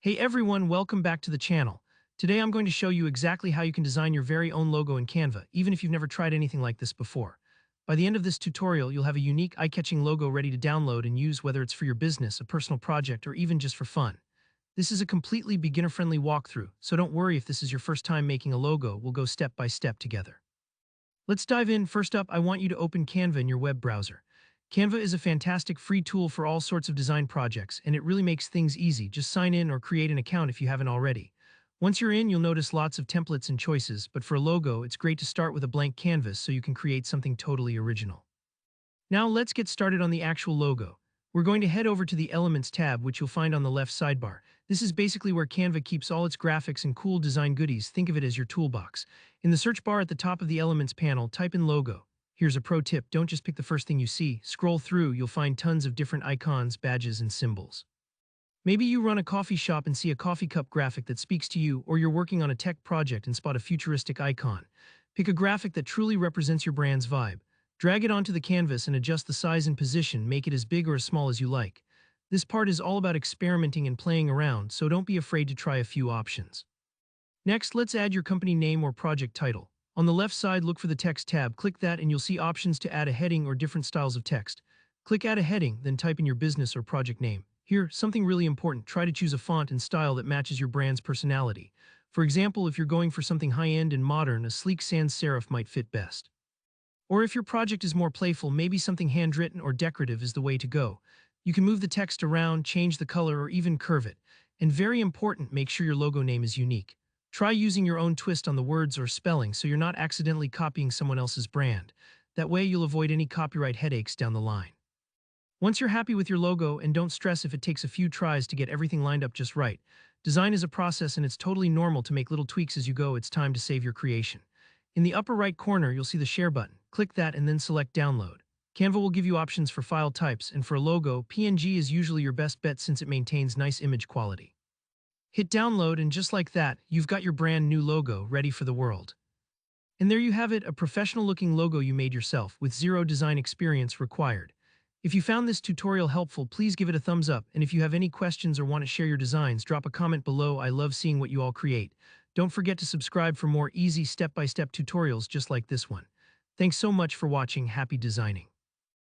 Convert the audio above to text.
Hey everyone, welcome back to the channel. Today I'm going to show you exactly how you can design your very own logo in Canva, even if you've never tried anything like this before. By the end of this tutorial, you'll have a unique, eye-catching logo ready to download and use, whether it's for your business, a personal project, or even just for fun. This is a completely beginner-friendly walkthrough, so don't worry if this is your first time making a logo. We'll go step by step together. Let's dive in. First up, I want you to open Canva in your web browser. Canva is a fantastic free tool for all sorts of design projects, and it really makes things easy. Just sign in or create an account if you haven't already. Once you're in, you'll notice lots of templates and choices, but for a logo, it's great to start with a blank canvas so you can create something totally original. Now let's get started on the actual logo. We're going to head over to the Elements tab, which you'll find on the left sidebar. This is basically where Canva keeps all its graphics and cool design goodies. Think of it as your toolbox. In the search bar at the top of the Elements panel, type in logo. Here's a pro tip: don't just pick the first thing you see. Scroll through, you'll find tons of different icons, badges, and symbols. Maybe you run a coffee shop and see a coffee cup graphic that speaks to you, or you're working on a tech project and spot a futuristic icon. Pick a graphic that truly represents your brand's vibe. Drag it onto the canvas and adjust the size and position, make it as big or as small as you like. This part is all about experimenting and playing around, so don't be afraid to try a few options. Next, let's add your company name or project title. On the left side, look for the Text tab. Click that and you'll see options to add a heading or different styles of text. Click Add a Heading, then type in your business or project name. Here, something really important: try to choose a font and style that matches your brand's personality. For example, if you're going for something high-end and modern, a sleek sans serif might fit best. Or if your project is more playful, maybe something handwritten or decorative is the way to go. You can move the text around, change the color, or even curve it. And very important, make sure your logo name is unique. Try using your own twist on the words or spelling so you're not accidentally copying someone else's brand. That way you'll avoid any copyright headaches down the line. Once you're happy with your logo, and don't stress if it takes a few tries to get everything lined up just right. Design is a process and it's totally normal to make little tweaks as you go. It's time to save your creation. In the upper right corner, you'll see the Share button. Click that and then select Download. Canva will give you options for file types, and for a logo, PNG is usually your best bet since it maintains nice image quality. Hit download, and just like that, you've got your brand new logo ready for the world. And there you have it, a professional-looking logo you made yourself, with zero design experience required. If you found this tutorial helpful, please give it a thumbs up, and if you have any questions or want to share your designs, drop a comment below. I love seeing what you all create. Don't forget to subscribe for more easy step-by-step tutorials just like this one. Thanks so much for watching. Happy designing.